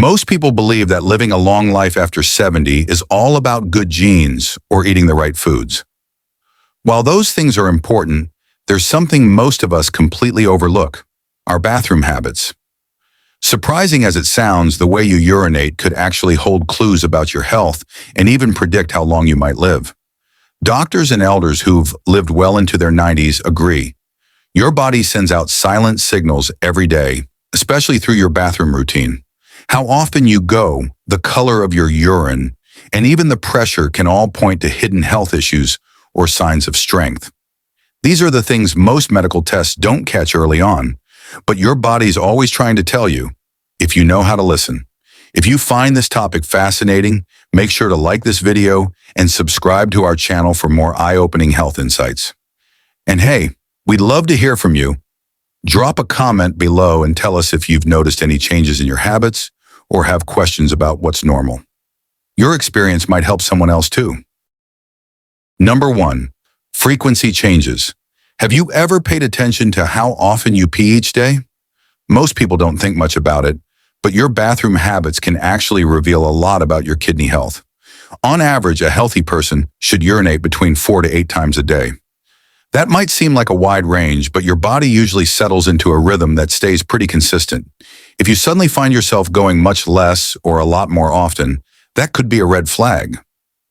Most people believe that living a long life after 70 is all about good genes or eating the right foods. While those things are important, there's something most of us completely overlook: our bathroom habits. Surprising as it sounds, the way you urinate could actually hold clues about your health and even predict how long you might live. Doctors and elders who've lived well into their 90s agree. Your body sends out silent signals every day, especially through your bathroom routine. How often you go, the color of your urine, and even the pressure can all point to hidden health issues or signs of strength. These are the things most medical tests don't catch early on, but your body's always trying to tell you, if you know how to listen. If you find this topic fascinating, make sure to like this video and subscribe to our channel for more eye-opening health insights. And hey, we'd love to hear from you. Drop a comment below and tell us if you've noticed any changes in your habits or have questions about what's normal. Your experience might help someone else too. Number 1. Frequency changes. Have you ever paid attention to how often you pee each day? Most people don't think much about it, but your bathroom habits can actually reveal a lot about your kidney health. On average, a healthy person should urinate between 4 to 8 times a day. That might seem like a wide range, but your body usually settles into a rhythm that stays pretty consistent. If you suddenly find yourself going much less or a lot more often, that could be a red flag.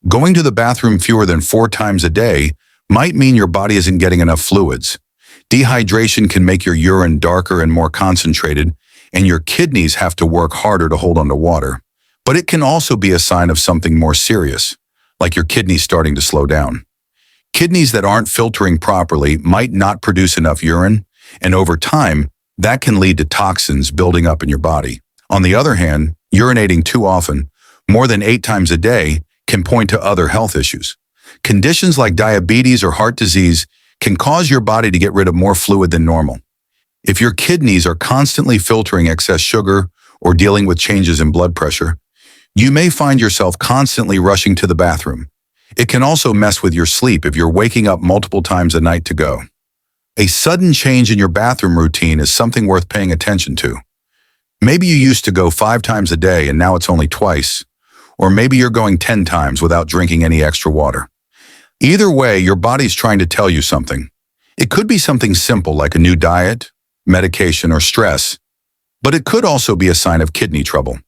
Going to the bathroom fewer than 4 times a day might mean your body isn't getting enough fluids. Dehydration can make your urine darker and more concentrated, and your kidneys have to work harder to hold onto water. But it can also be a sign of something more serious, like your kidneys starting to slow down. Kidneys that aren't filtering properly might not produce enough urine, and over time, that can lead to toxins building up in your body. On the other hand, urinating too often, more than 8 times a day, can point to other health issues. Conditions like diabetes or heart disease can cause your body to get rid of more fluid than normal. If your kidneys are constantly filtering excess sugar or dealing with changes in blood pressure, you may find yourself constantly rushing to the bathroom. It can also mess with your sleep if you're waking up multiple times a night to go. A sudden change in your bathroom routine is something worth paying attention to. Maybe you used to go 5 times a day and now it's only twice, or maybe you're going 10 times without drinking any extra water. Either way, your body's trying to tell you something. It could be something simple like a new diet, medication, or stress, but it could also be a sign of kidney trouble.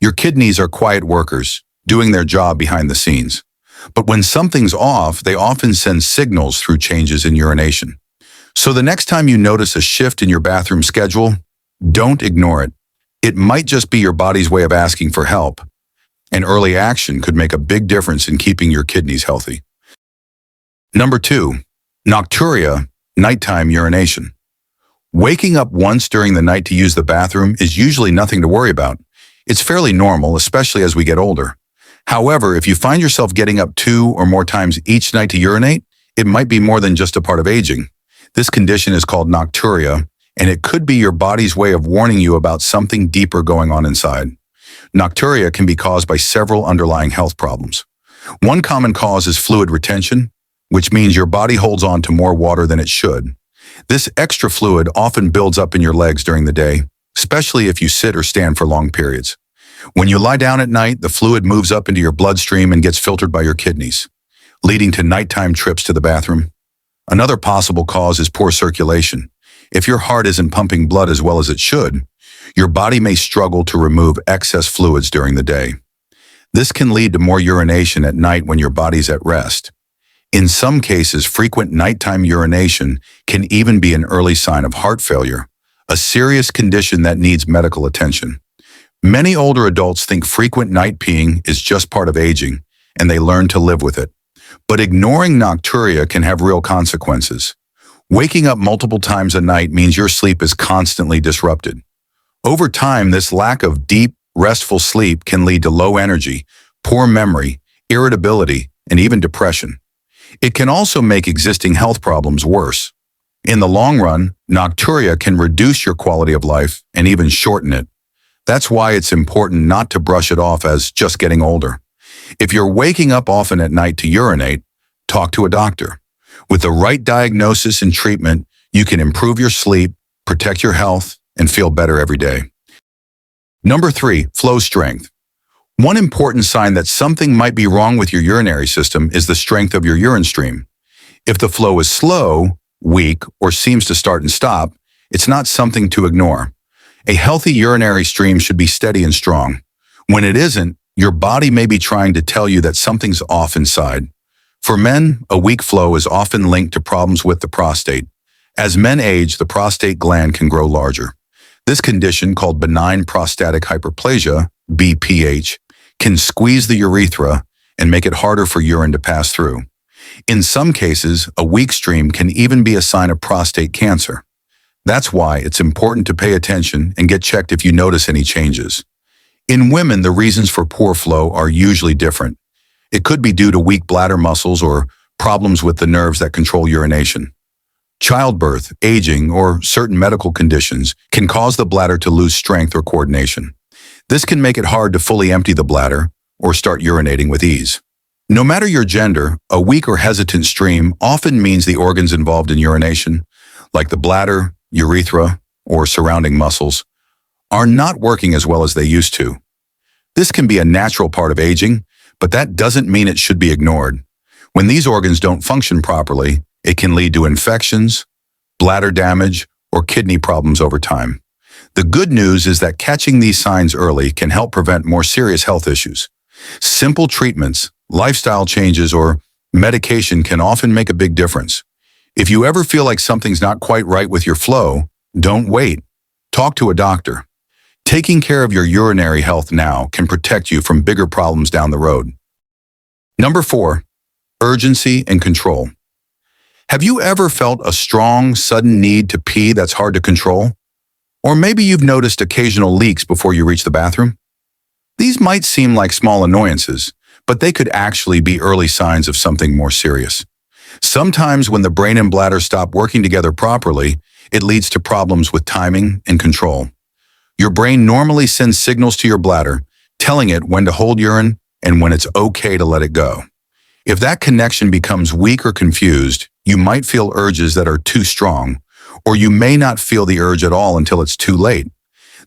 Your kidneys are quiet workers, doing their job behind the scenes. But when something's off, they often send signals through changes in urination. So the next time you notice a shift in your bathroom schedule, don't ignore it. It might just be your body's way of asking for help, and early action could make a big difference in keeping your kidneys healthy. Number 2. Nocturia, nighttime urination. Waking up once during the night to use the bathroom is usually nothing to worry about. It's fairly normal, especially as we get older. However, if you find yourself getting up 2 or more times each night to urinate, it might be more than just a part of aging. This condition is called nocturia, and it could be your body's way of warning you about something deeper going on inside. Nocturia can be caused by several underlying health problems. One common cause is fluid retention, which means your body holds on to more water than it should. This extra fluid often builds up in your legs during the day, especially if you sit or stand for long periods. When you lie down at night, the fluid moves up into your bloodstream and gets filtered by your kidneys, leading to nighttime trips to the bathroom. Another possible cause is poor circulation. If your heart isn't pumping blood as well as it should, your body may struggle to remove excess fluids during the day. This can lead to more urination at night when your body's at rest. In some cases, frequent nighttime urination can even be an early sign of heart failure, a serious condition that needs medical attention. Many older adults think frequent night peeing is just part of aging, and they learn to live with it. But ignoring nocturia can have real consequences. Waking up multiple times a night means your sleep is constantly disrupted. Over time, this lack of deep, restful sleep can lead to low energy, poor memory, irritability, and even depression. It can also make existing health problems worse. In the long run, nocturia can reduce your quality of life and even shorten it. That's why it's important not to brush it off as just getting older. If you're waking up often at night to urinate, talk to a doctor. With the right diagnosis and treatment, you can improve your sleep, protect your health, and feel better every day. Number 3, flow strength. One important sign that something might be wrong with your urinary system is the strength of your urine stream. If the flow is slow, weak, or seems to start and stop, it's not something to ignore. A healthy urinary stream should be steady and strong. When it isn't, your body may be trying to tell you that something's off inside. For men, a weak flow is often linked to problems with the prostate. As men age, the prostate gland can grow larger. This condition, called benign prostatic hyperplasia, BPH, can squeeze the urethra and make it harder for urine to pass through. In some cases, a weak stream can even be a sign of prostate cancer. That's why it's important to pay attention and get checked if you notice any changes. In women, the reasons for poor flow are usually different. It could be due to weak bladder muscles or problems with the nerves that control urination. Childbirth, aging, or certain medical conditions can cause the bladder to lose strength or coordination. This can make it hard to fully empty the bladder or start urinating with ease. No matter your gender, a weak or hesitant stream often means the organs involved in urination, like the bladder, urethra, or surrounding muscles, are not working as well as they used to. This can be a natural part of aging, but that doesn't mean it should be ignored. When these organs don't function properly, it can lead to infections, bladder damage, or kidney problems over time. The good news is that catching these signs early can help prevent more serious health issues. Simple treatments, lifestyle changes, or medication can often make a big difference. If you ever feel like something's not quite right with your flow, don't wait. Talk to a doctor. Taking care of your urinary health now can protect you from bigger problems down the road. Number 4, urgency and control. Have you ever felt a strong, sudden need to pee that's hard to control? Or maybe you've noticed occasional leaks before you reach the bathroom? These might seem like small annoyances, but they could actually be early signs of something more serious. Sometimes when the brain and bladder stop working together properly, it leads to problems with timing and control. Your brain normally sends signals to your bladder, telling it when to hold urine and when it's okay to let it go. If that connection becomes weak or confused, you might feel urges that are too strong, or you may not feel the urge at all until it's too late.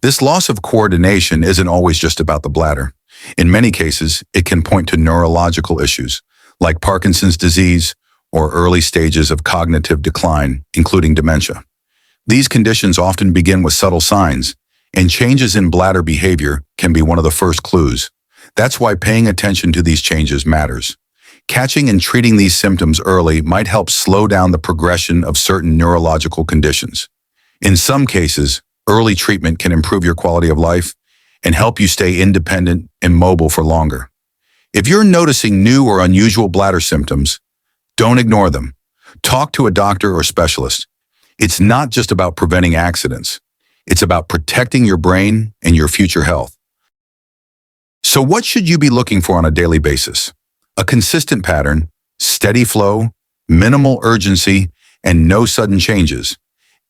This loss of coordination isn't always just about the bladder. In many cases, it can point to neurological issues, like Parkinson's disease or early stages of cognitive decline, including dementia. These conditions often begin with subtle signs, and changes in bladder behavior can be one of the first clues. That's why paying attention to these changes matters. Catching and treating these symptoms early might help slow down the progression of certain neurological conditions. In some cases, early treatment can improve your quality of life and help you stay independent and mobile for longer. If you're noticing new or unusual bladder symptoms, don't ignore them. Talk to a doctor or specialist. It's not just about preventing accidents. It's about protecting your brain and your future health. So what should you be looking for on a daily basis? A consistent pattern, steady flow, minimal urgency, and no sudden changes.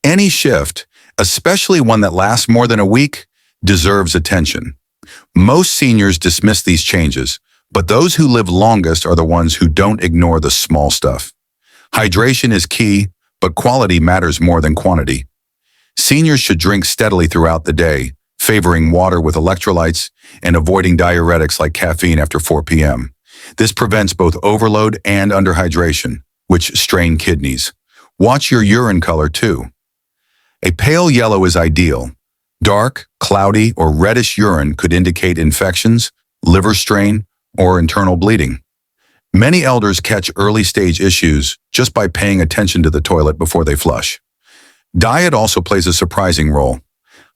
Any shift, especially one that lasts more than a week, deserves attention. Most seniors dismiss these changes, but those who live longest are the ones who don't ignore the small stuff. Hydration is key, but quality matters more than quantity. Seniors should drink steadily throughout the day, favoring water with electrolytes and avoiding diuretics like caffeine after 4 p.m. This prevents both overload and underhydration, which strain kidneys. Watch your urine color too. A pale yellow is ideal. Dark, cloudy, or reddish urine could indicate infections, liver strain, or internal bleeding. Many elders catch early-stage issues just by paying attention to the toilet before they flush. Diet also plays a surprising role.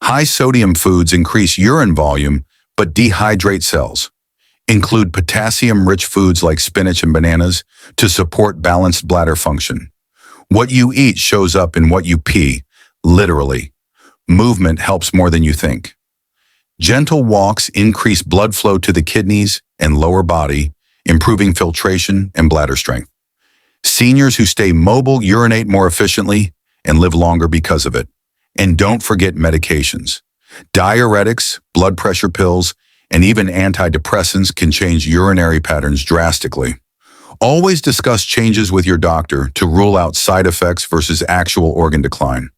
High-sodium foods increase urine volume but dehydrate cells. Include potassium-rich foods like spinach and bananas to support balanced bladder function. What you eat shows up in what you pee, literally. Movement helps more than you think. Gentle walks increase blood flow to the kidneys and lower body, improving filtration and bladder strength. Seniors who stay mobile urinate more efficiently and live longer because of it. And don't forget medications. Diuretics, blood pressure pills, and even antidepressants can change urinary patterns drastically. Always discuss changes with your doctor to rule out side effects versus actual organ decline.